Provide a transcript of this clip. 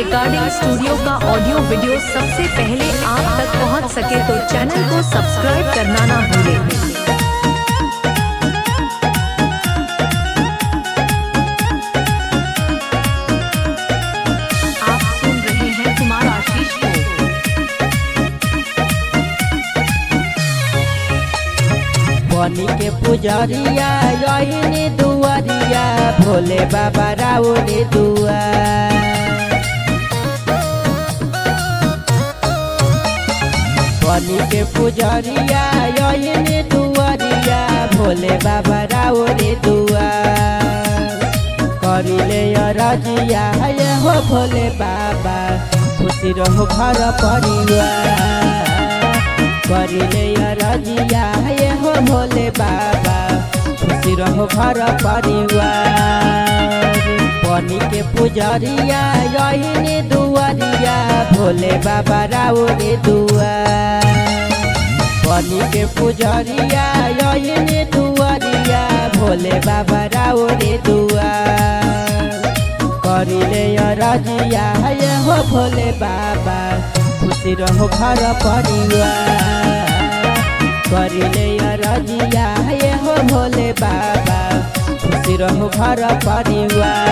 Recording studio का audio video सबसे पहले आप तक पहुंच सके तो चैनल को सब्सक्राइब करना ना भूलें। बनी के पुजरिया यही दुआरिया भोले बाबा राउरी दुआ। बनी के पुजरिया यही दुआरिया भोले बाबा राउरी दुआ। करिले रजिया ये हो भोले बाबा खुशी रहो घर परिवार। करिले रजिया ये हो भोले बाबा खुशी रहो घर परिवार। बनी के पुजरिया यही दुआरिया भोले बाबा राउरी दुआ। बनी के पुजरिया यही दुआरिया भोले बाबा राउरी दुआ। करिले रजिया ये हो भोले बाबा खुशी रहो घर परिवार। करिले रजिया ये हो भोले बाबा खुशी रहो घर परिवार।